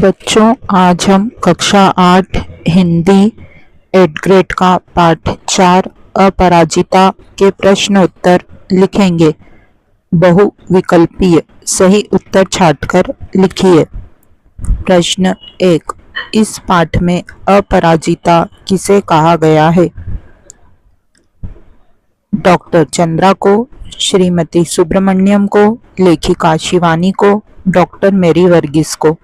बच्चों, आज हम कक्षा 8 हिंदी 8th ग्रेड का पाठ 4 अपराजिता के प्रश्न उत्तर लिखेंगे। बहुविकल्पीय सही उत्तर छांटकर लिखिए। प्रश्न 1, इस पाठ में अपराजिता किसे कहा गया है? डॉक्टर चंद्रा को, श्रीमती सुब्रमण्यम को, लेखिका शिवानी को, डॉक्टर मेरी वर्गीस को।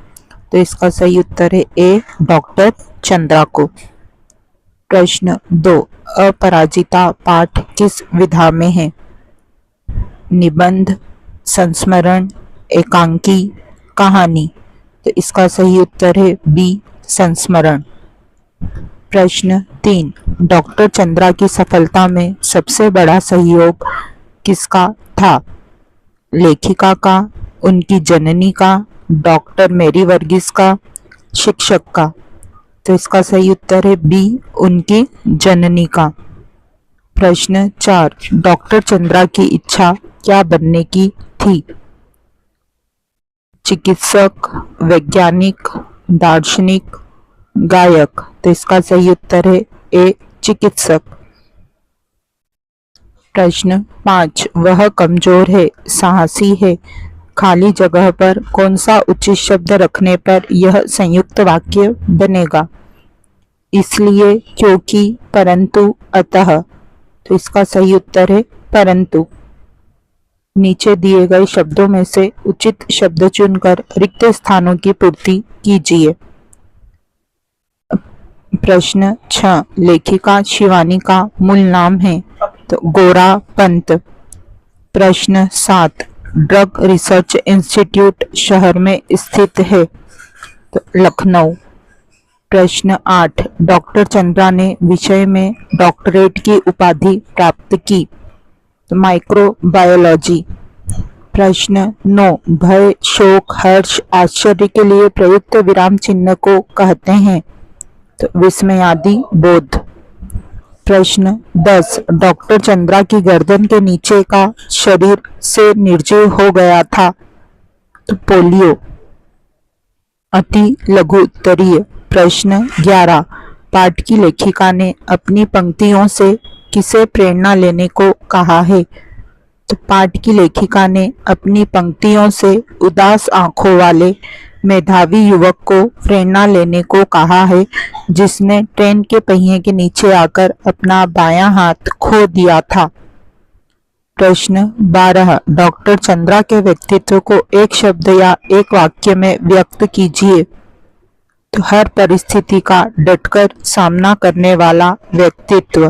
तो इसका सही उत्तर है ए, डॉक्टर चंद्रा को। प्रश्न 2, अपराजिता पाठ किस विधा में है? निबंध, संस्मरण, एकांकी, कहानी। तो इसका सही उत्तर है बी, संस्मरण। प्रश्न 3, डॉक्टर चंद्रा की सफलता में सबसे बड़ा सहयोग किसका था? लेखिका का, उनकी जननी का, डॉक्टर मेरी वर्गीस का, शिक्षक का। तो इसका सही उत्तर है बी, उनकी जननी का। प्रश्न 4, डॉक्टर चंद्रा की इच्छा क्या बनने की थी? चिकित्सक, वैज्ञानिक, दार्शनिक, गायक। तो इसका सही उत्तर है ए, चिकित्सक। प्रश्न 5, वह कमजोर है, साहसी है, खाली जगह पर कौन सा उचित शब्द रखने पर यह संयुक्त वाक्य बनेगा? इसलिए, क्योंकि, परंतु, अतः। तो इसका सही उत्तर है परंतु। नीचे दिए गए शब्दों में से उचित शब्द चुनकर रिक्त स्थानों की पूर्ति कीजिए। प्रश्न 6, लेखिका शिवानी का मूल नाम है? तो गोरा पंत। प्रश्न 7, ड्रग रिसर्च इंस्टीट्यूट शहर में स्थित है? तो लखनऊ। प्रश्न 8, डॉक्टर चंद्रा ने विषय में डॉक्टरेट की उपाधि प्राप्त की? तो माइक्रोबायोलॉजी। प्रश्न 9, भय, शोक, हर्ष, आश्चर्य के लिए प्रयुक्त विराम चिन्ह को कहते हैं? तो विस्मयादि बोध। प्रश्न 10, डॉक्टर चंद्रा की गर्दन के नीचे का शरीर से निर्जीव हो गया था? तो पोलियो। अति लघु उत्तरीय। प्रश्न 11, पाठ की लेखिका ने अपनी पंक्तियों से किसे प्रेरणा लेने को कहा है? तो पाठ की लेखिका ने अपनी पंक्तियों से उदास आंखों वाले मेधावी युवक को प्रेरणा लेने को कहा है, जिसने ट्रेन के पहिए के नीचे आकर अपना बायां हाथ खो दिया था। प्रश्न 12, डॉक्टर चंद्रा के व्यक्तित्व को एक शब्द या एक वाक्य में व्यक्त कीजिए। तो हर परिस्थिति का डटकर सामना करने वाला व्यक्तित्व।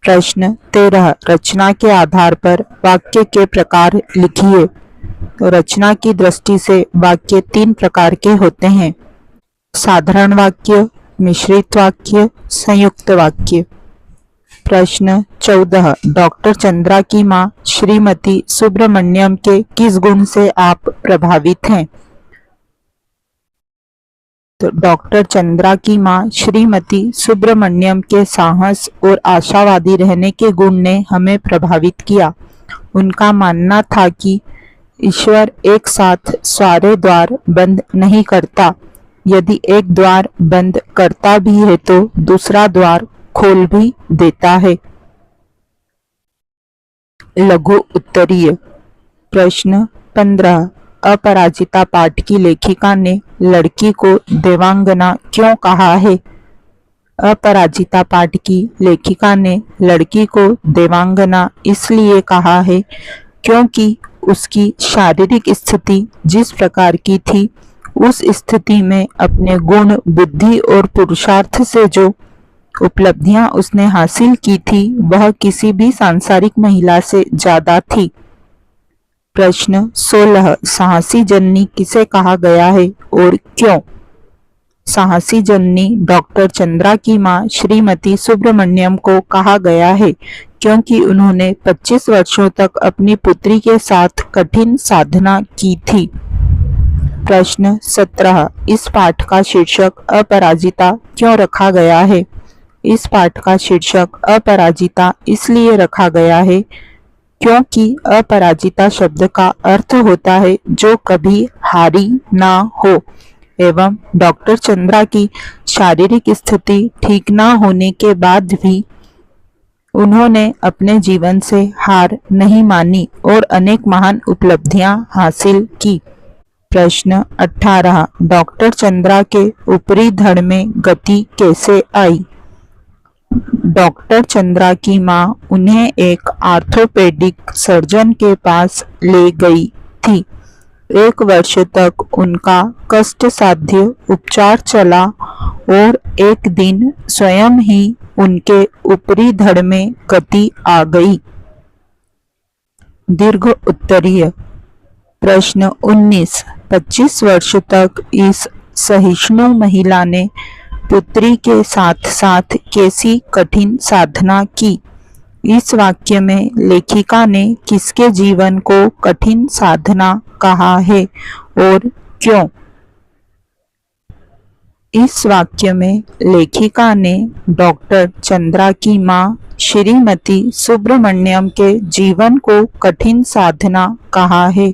प्रश्न 13, रचना के आधार पर वाक्य के प्रकार लिखिए। तो रचना की दृष्टि से वाक्य 3 प्रकार के होते हैं: साधारण वाक्य, मिश्रित वाक्य, संयुक्त वाक्य। प्रश्न 14, डॉक्टर चंद्रा की मां श्रीमती सुब्रमण्यम के किस गुण से आप प्रभावित हैं? तो डॉक्टर चंद्रा की मां श्रीमती सुब्रमण्यम के साहस और आशावादी रहने के गुण ने हमें प्रभावित किया। उनका मानना था कि ईश्वर एक साथ सारे द्वार बंद नहीं करता, यदि एक द्वार बंद करता भी है तो दूसरा द्वार खोल भी देता है। लघु उत्तरीय। प्रश्न 15, अपराजिता पाठ की लेखिका ने लड़की को देवांगना क्यों कहा है? अपराजिता पाठ की लेखिका ने लड़की को देवांगना इसलिए कहा है क्योंकि उसकी शारीरिक स्थिति जिस प्रकार की थी, उस स्थिति में अपने गुण, बुद्धि और पुरुषार्थ से जो उपलब्धियां उसने हासिल की थी, वह किसी भी सांसारिक महिला से ज्यादा थी। प्रश्न 16, साहसी जननी किसे कहा गया है और क्यों? साहसी जननी डॉक्टर चंद्रा की मां श्रीमती सुब्रमण्यम को कहा गया है क्योंकि उन्होंने 25 वर्षों तक अपनी पुत्री के साथ कठिन साधना की थी। प्रश्न 17, इस पाठ का शीर्षक अपराजिता क्यों रखा गया है? इस पाठ का शीर्षक अपराजिता इसलिए रखा गया है क्योंकि अपराजिता शब्द का अर्थ होता है जो कभी हारी ना हो, एवं डॉक्टर चंद्रा की शारीरिक स्थिति ठीक न होने के बाद भी उन्होंने अपने जीवन से हार नहीं मानी और अनेक महान उपलब्धियां हासिल की। प्रश्न 18। डॉक्टर चंद्रा के ऊपरी धड़ में गति कैसे आई? डॉक्टर चंद्रा की मां उन्हें एक आर्थोपेडिक सर्जन के पास ले गई थी। 1 वर्ष तक उनका कष्ट साध्य उपचार चला और एक दिन स्वयं ही उनके ऊपरी धड़ में गति आ गई। दीर्घ उत्तरीय। प्रश्न 19। 25 वर्ष तक इस सहिष्णु महिला ने पुत्री के साथ साथ कैसी कठिन साधना की? इस वाक्य में लेखिका ने किसके जीवन को कठिन साधना कहा है और क्यों? इस वाक्य में लेखिका ने डॉक्टर चंद्रा की मां श्रीमती सुब्रमण्यम के जीवन को कठिन साधना कहा है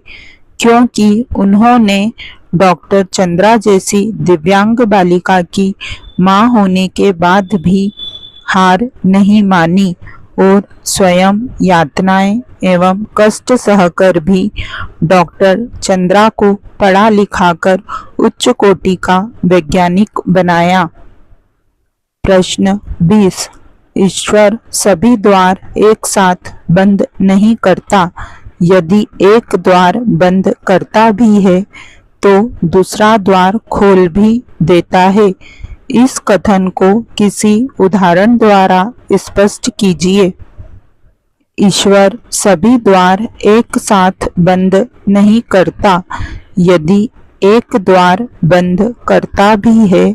क्योंकि उन्होंने डॉक्टर चंद्रा जैसी दिव्यांग बालिका की मां होने के बाद भी हार नहीं मानी और स्वयं यातनाएं एवं कष्ट सहकर भी डॉक्टर चंद्रा को पढ़ा लिखाकर उच्च कोटि का वैज्ञानिक बनाया। प्रश्न 20। ईश्वर सभी द्वार एक साथ बंद नहीं करता। यदि एक द्वार बंद करता भी है तो दूसरा द्वार खोल भी देता है। इस कथन को किसी उदाहरण द्वारा स्पष्ट कीजिए। ईश्वर सभी द्वार एक साथ बंद नहीं करता। यदि एक द्वार बंद करता भी है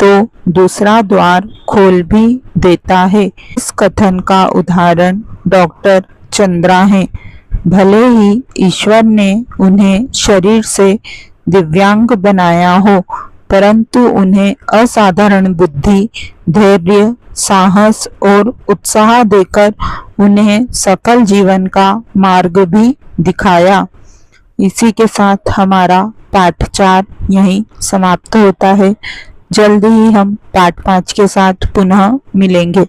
तो दूसरा द्वार खोल भी देता है। इस कथन का उदाहरण डॉक्टर चंद्रा है। भले ही ईश्वर ने उन्हें शरीर से दिव्यांग बनाया हो, परंतु उन्हें असाधारण बुद्धि, धैर्य, साहस और उत्साह देकर उन्हें सफल जीवन का मार्ग भी दिखाया। इसी के साथ हमारा पाठ 4 यहीं समाप्त होता है। जल्द ही हम पाठ 5 के साथ पुनः मिलेंगे।